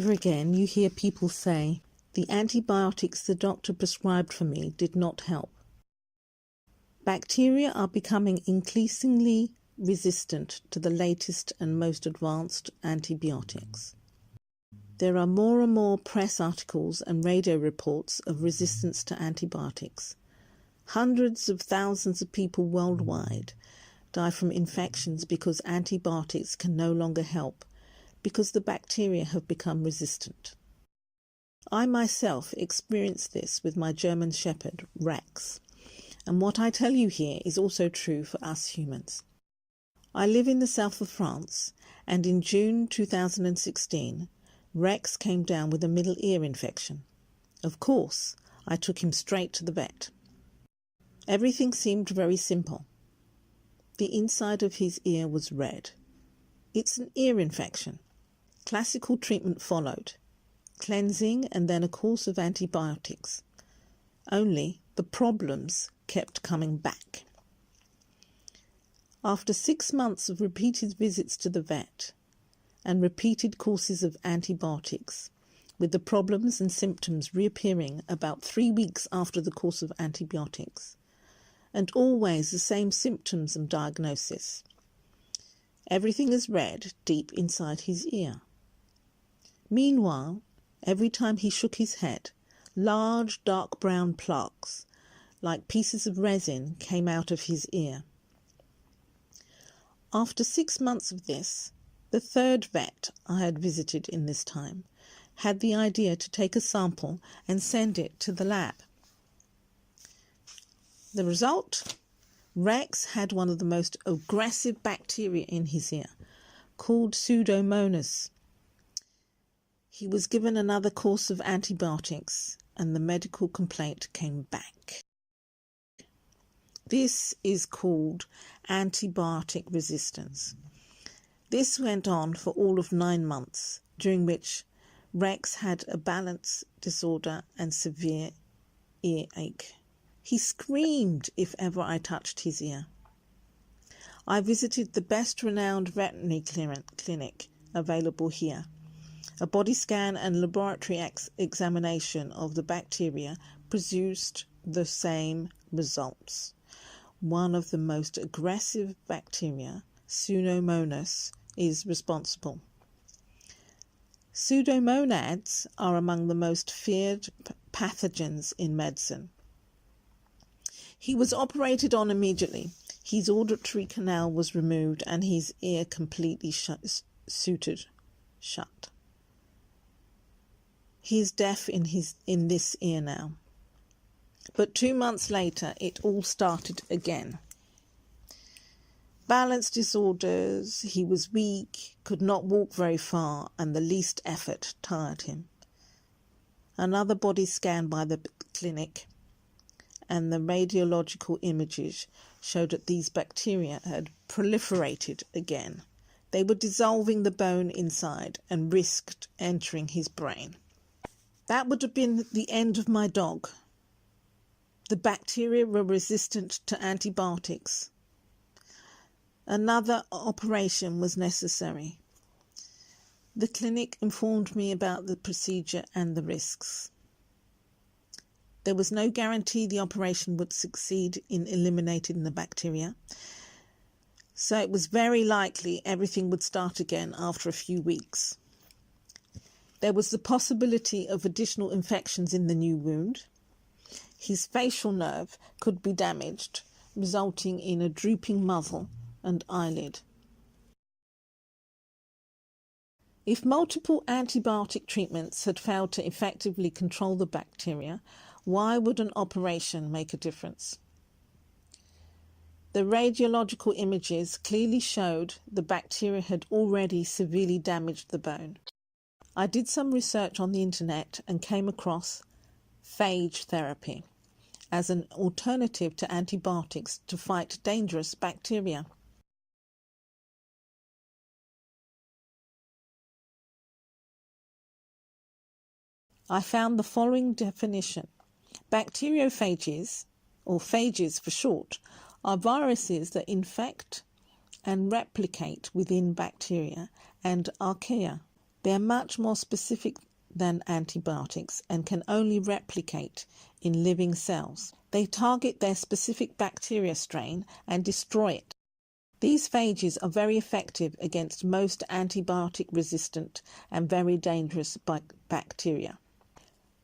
over again you hear people say, "The antibiotics the doctor prescribed for me did not help." Bacteria are becoming increasingly resistant to the latest and most advanced antibiotics. There are more and more press articles and radio reports of resistance to antibiotics. Hundreds of thousands of people worldwide die from infections because antibiotics can no longer help, because the bacteria have become resistant. I myself experienced this with my German Shepherd, Rex, and what I tell you here is also true for us humans. I live in the south of France, and in June 2016, Rex came down with a middle ear infection. Of course, I took him straight to the vet. Everything seemed very simple. The inside of his ear was red. It's an ear infection. Classical treatment followed, cleansing and then a course of antibiotics. Only the problems kept coming back. After 6 months of repeated visits to the vet and repeated courses of antibiotics, with the problems and symptoms reappearing about 3 weeks after the course of antibiotics, and always the same symptoms and diagnosis, everything is red deep inside his ear. Meanwhile, every time he shook his head, large dark brown plaques, like pieces of resin, came out of his ear. After 6 months of this, the third vet I had visited in this time had the idea to take a sample and send it to the lab. The result? Rex had one of the most aggressive bacteria in his ear, called Pseudomonas. He was given another course of antibiotics, and the medical complaint came back. This is called antibiotic resistance. This went on for all of 9 months, during which Rex had a balance disorder and severe earache. He screamed if ever I touched his ear. I visited the best renowned veterinary clinic available here. A body scan and laboratory examination of the bacteria produced the same results. One of the most aggressive bacteria, Pseudomonas, is responsible. Pseudomonads are among the most feared pathogens in medicine. He was operated on immediately. His auditory canal was removed and his ear completely sutured shut. He is deaf in this ear now. But 2 months later, it all started again. Balance disorders, he was weak, could not walk very far, and the least effort tired him. Another body scan by the clinic and the radiological images showed that these bacteria had proliferated again. They were dissolving the bone inside and risked entering his brain. That would have been the end of my dog. The bacteria were resistant to antibiotics. Another operation was necessary. The clinic informed me about the procedure and the risks. There was no guarantee the operation would succeed in eliminating the bacteria, so it was very likely everything would start again after a few weeks. There was the possibility of additional infections in the new wound. His facial nerve could be damaged, resulting in a drooping muzzle and eyelid. If multiple antibiotic treatments had failed to effectively control the bacteria, why would an operation make a difference? The radiological images clearly showed the bacteria had already severely damaged the bone. I did some research on the internet and came across phage therapy as an alternative to antibiotics to fight dangerous bacteria. I found the following definition. Bacteriophages, or phages for short, are viruses that infect and replicate within bacteria and archaea. They are much more specific than antibiotics and can only replicate in living cells. They target their specific bacteria strain and destroy it. These phages are very effective against most antibiotic-resistant and very dangerous bacteria.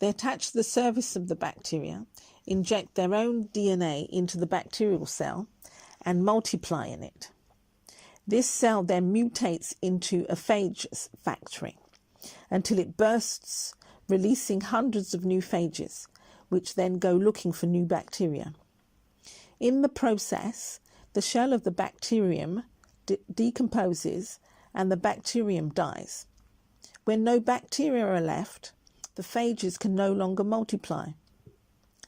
They attach to the surface of the bacteria, inject their own DNA into the bacterial cell, and multiply in it. This cell then mutates into a Phages factory until it bursts, releasing hundreds of new phages, which then go looking for new bacteria. In the process, the shell of the bacterium decomposes and the bacterium dies. When no bacteria are left, the phages can no longer multiply.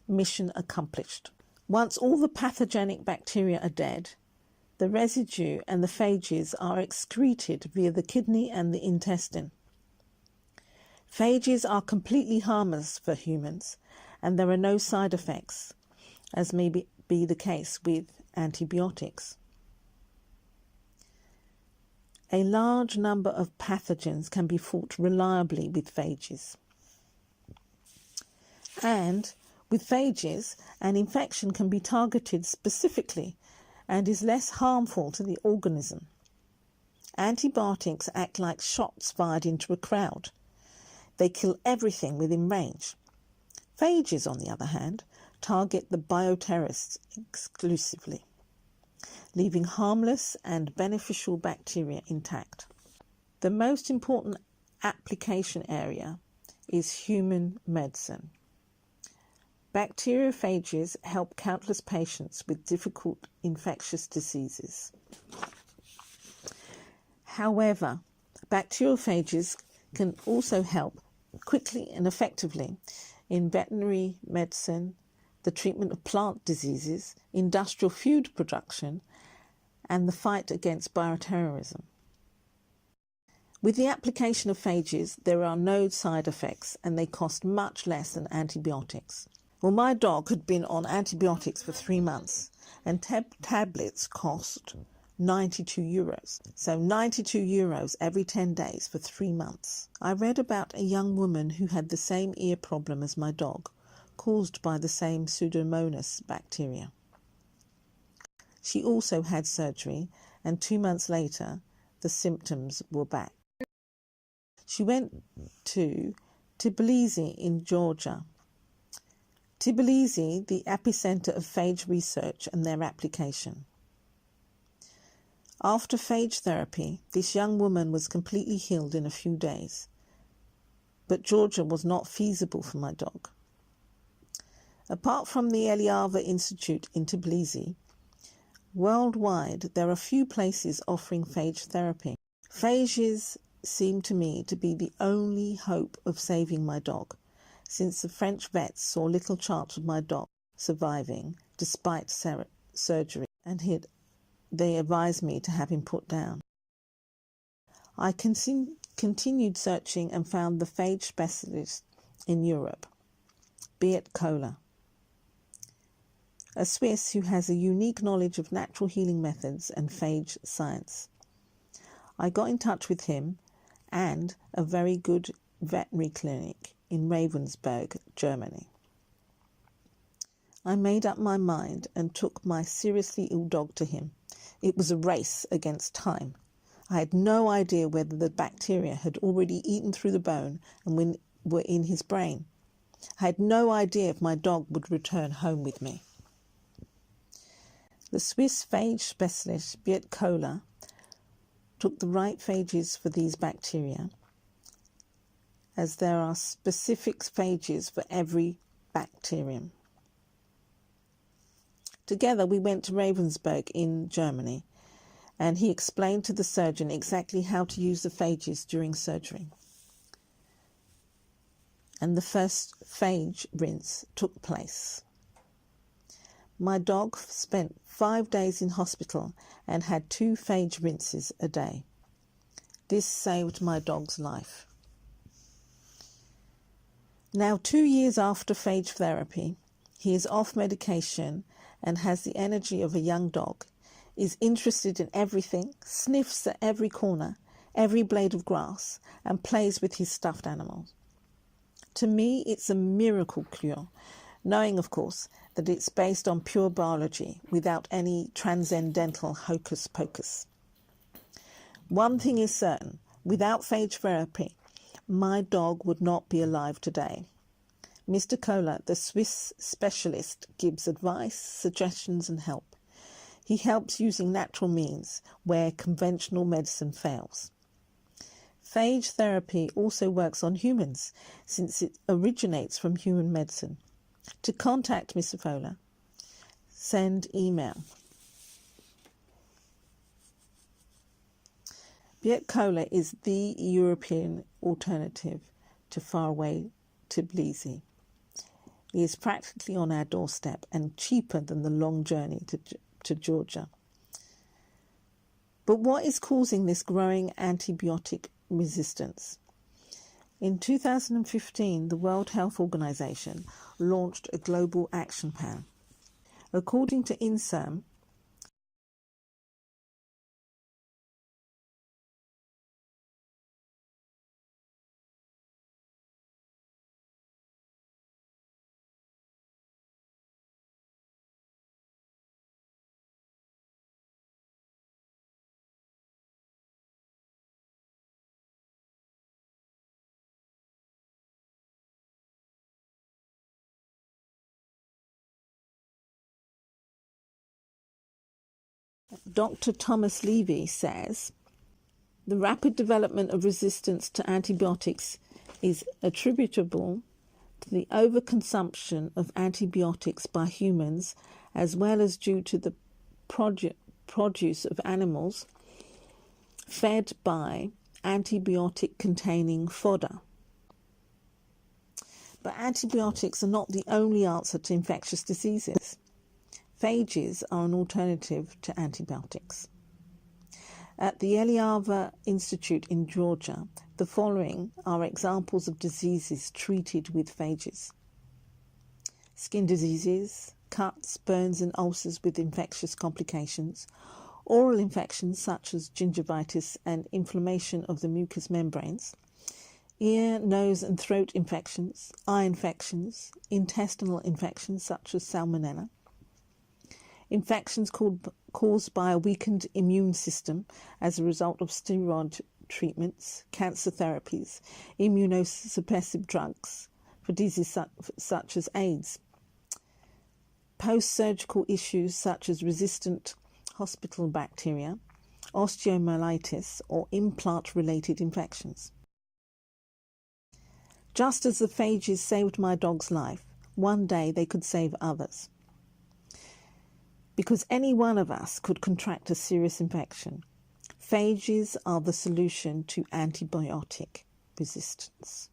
Mission accomplished. Once all the pathogenic bacteria are dead, the residue and the phages are excreted via the kidney and the intestine. Phages are completely harmless for humans, and there are no side effects, as may be the case with antibiotics. A large number of pathogens can be fought reliably with phages. And with phages, an infection can be targeted specifically and is less harmful to the organism. Antibiotics act like shots fired into a crowd. They kill everything within range. Phages, on the other hand, target the bioterrorists exclusively, leaving harmless and beneficial bacteria intact. The most important application area is human medicine. Bacteriophages help countless patients with difficult infectious diseases. However, bacteriophages can also help quickly and effectively in veterinary medicine, the treatment of plant diseases, industrial food production, and the fight against bioterrorism. With the application of phages, there are no side effects and they cost much less than antibiotics. Well, my dog had been on antibiotics for 3 months and tablets cost €92. So €92 every 10 days for 3 months. I read about a young woman who had the same ear problem as my dog, caused by the same Pseudomonas bacteria. She also had surgery, and 2 months later, the symptoms were back. She went to Tbilisi in Georgia. Tbilisi, the epicenter of phage research and their application. After phage therapy, this young woman was completely healed in a few days. But Georgia was not feasible for my dog. Apart from the Eliava Institute in Tbilisi, worldwide there are few places offering phage therapy. Phages seemed to me to be the only hope of saving my dog, since the French vets saw little chance of my dog surviving despite surgery, and they advised me to have him put down. I continued searching and found the phage specialist in Europe, Beat Kohler, a Swiss who has a unique knowledge of natural healing methods and phage science. I got in touch with him and a very good veterinary clinic in Ravensburg, Germany. I made up my mind and took my seriously ill dog to him. It was a race against time. I had no idea whether the bacteria had already eaten through the bone and were in his brain. I had no idea if my dog would return home with me. The Swiss phage specialist, Beat Kohler, took the right phages for these bacteria, as there are specific phages for every bacterium. Together we went to Ravensburg in Germany, and he explained to the surgeon exactly how to use the phages during surgery. And the first phage rinse took place. My dog spent 5 days in hospital and had 2 phage rinses a day. This saved my dog's life. Now, 2 years after phage therapy, he is off medication and has the energy of a young dog, is interested in everything, sniffs at every corner, every blade of grass and plays with his stuffed animals. To me, it's a miracle cure, knowing, of course, that it's based on pure biology without any transcendental hocus pocus. One thing is certain, without phage therapy, my dog would not be alive today. Mr. Kohler, the Swiss specialist, gives advice, suggestions and help. He helps using natural means where conventional medicine fails. Phage therapy also works on humans, since it originates from human medicine. To contact Mr. Kohler, send email. Piet Kohler is the European alternative to faraway Tbilisi. He is practically on our doorstep and cheaper than the long journey to Georgia. But what is causing this growing antibiotic resistance? In 2015, the World Health Organization launched a global action plan. According to INSERM, Dr. Thomas Levy says, the rapid development of resistance to antibiotics is attributable to the overconsumption of antibiotics by humans, as well as due to the produce of animals fed by antibiotic-containing fodder. But antibiotics are not the only answer to infectious diseases. Phages are an alternative to antibiotics. At the Eliava Institute in Georgia, the following are examples of diseases treated with phages: skin diseases, cuts, burns and ulcers with infectious complications, oral infections such as gingivitis and inflammation of the mucous membranes, ear, nose and throat infections, eye infections, intestinal infections such as salmonella, infections caused by a weakened immune system as a result of steroid treatments, cancer therapies, immunosuppressive drugs for diseases such as AIDS, post-surgical issues such as resistant hospital bacteria, osteomyelitis or implant-related infections. Just as the phages saved my dog's life, one day they could save others. Because any one of us could contract a serious infection, phages are the solution to antibiotic resistance.